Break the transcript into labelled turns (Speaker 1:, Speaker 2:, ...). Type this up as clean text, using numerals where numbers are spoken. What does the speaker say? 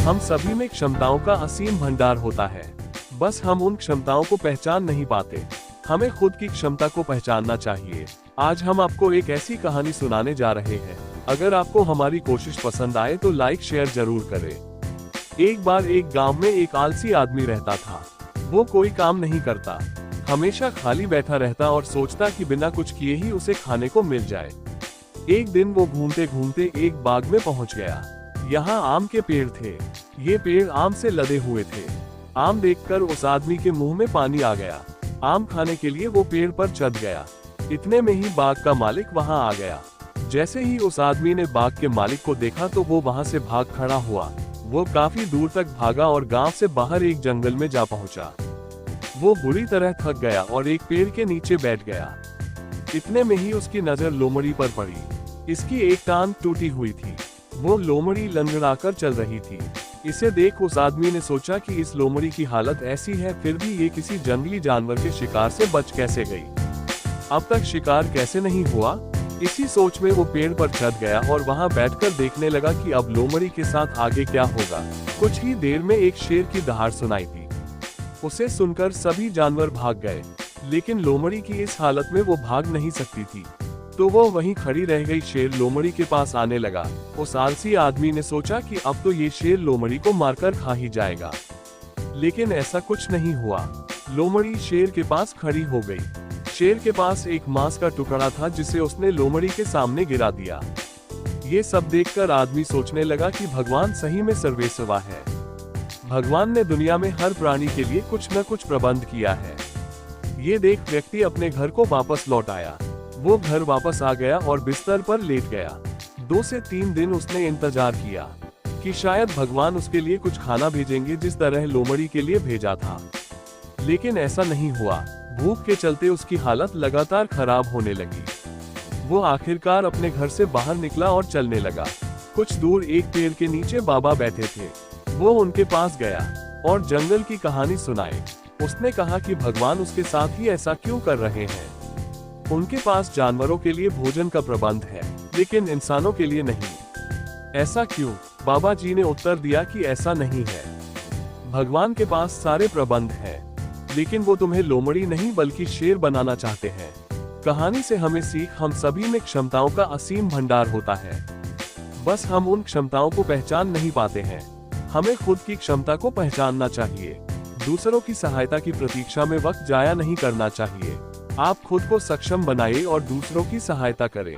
Speaker 1: हम सभी में क्षमताओं का असीम भंडार होता है, बस हम उन क्षमताओं को पहचान नहीं पाते। हमें खुद की क्षमता को पहचानना चाहिए। आज हम आपको एक ऐसी कहानी सुनाने जा रहे हैं। अगर आपको हमारी कोशिश पसंद आए तो लाइक शेयर जरूर करें। एक बार एक गांव में एक आलसी आदमी रहता था। वो कोई काम नहीं करता, हमेशा खाली बैठा रहता और सोचता कि बिना कुछ किए ही उसे खाने को मिल जाए। एक दिन वो घूमते घूमते एक बाग में पहुंच गया। यहाँ आम के पेड़ थे। ये पेड़ आम से लदे हुए थे। आम देखकर उस आदमी के मुंह में पानी आ गया। आम खाने के लिए वो पेड़ पर चढ़ गया। इतने में ही बाग का मालिक वहां आ गया। जैसे ही उस आदमी ने बाग के मालिक को देखा तो वो वहां से भाग खड़ा हुआ। वो काफी दूर तक भागा और गांव से बाहर एक जंगल में जा पहुंचा। वो बुरी तरह थक गया और एक पेड़ के नीचे बैठ गया। इतने में ही उसकी नजर लोमड़ी पर पड़ी। इसकी एक टांग टूटी हुई थी। वो लोमड़ी लंगड़ाकर चल रही थी। इसे देख उस आदमी ने सोचा कि इस लोमड़ी की हालत ऐसी है, फिर भी ये किसी जंगली जानवर के शिकार से बच कैसे गई, अब तक शिकार कैसे नहीं हुआ। इसी सोच में वो पेड़ पर चढ़ गया और वहां बैठकर देखने लगा कि अब लोमड़ी के साथ आगे क्या होगा। कुछ ही देर में एक शेर की दहाड़ सुनाई दी। उसे सुनकर सभी जानवर भाग गए, लेकिन लोमड़ी की इस हालत में वो भाग नहीं सकती थी, तो वो वहीं खड़ी रह गई। शेर लोमड़ी के पास आने लगा। उस आलसी आदमी ने सोचा कि अब तो ये शेर लोमड़ी को मारकर खा ही जाएगा, लेकिन ऐसा कुछ नहीं हुआ। लोमड़ी शेर के पास खड़ी हो गई। शेर के पास एक मांस का टुकड़ा था जिसे उसने लोमड़ी के सामने गिरा दिया। ये सब देखकर आदमी सोचने लगा कि भगवान सही में सर्वेसर्वा है। भगवान ने दुनिया में हर प्राणी के लिए कुछ न कुछ प्रबंध किया है। ये देख व्यक्ति अपने घर को वापस लौट आया। वो घर वापस आ गया और बिस्तर पर लेट गया। 2 से 3 दिन उसने इंतजार किया कि शायद भगवान उसके लिए कुछ खाना भेजेंगे, जिस तरह लोमड़ी के लिए भेजा था, लेकिन ऐसा नहीं हुआ। भूख के चलते उसकी हालत लगातार खराब होने लगी। वो आखिरकार अपने घर से बाहर निकला और चलने लगा। कुछ दूर एक पेड़ के नीचे बाबा बैठे थे। वो उनके पास गया और जंगल की कहानी सुनाई। उसने कहा कि भगवान उसके साथ ही ऐसा क्यों कर रहे हैं। उनके पास जानवरों के लिए भोजन का प्रबंध है, लेकिन इंसानों के लिए नहीं। ऐसा क्यों? बाबा जी ने उत्तर दिया कि ऐसा नहीं है। भगवान के पास सारे प्रबंध हैं, लेकिन वो तुम्हें लोमड़ी नहीं बल्कि शेर बनाना चाहते हैं। कहानी से हमें सीख, हम सभी में क्षमताओं का असीम भंडार होता है, बस हम उन क्षमताओं को पहचान नहीं पाते हैं। हमें खुद की क्षमता को पहचानना चाहिए। दूसरों की सहायता की प्रतीक्षा में वक्त जाया नहीं करना चाहिए। आप खुद को सक्षम बनाइए और दूसरों की सहायता करें।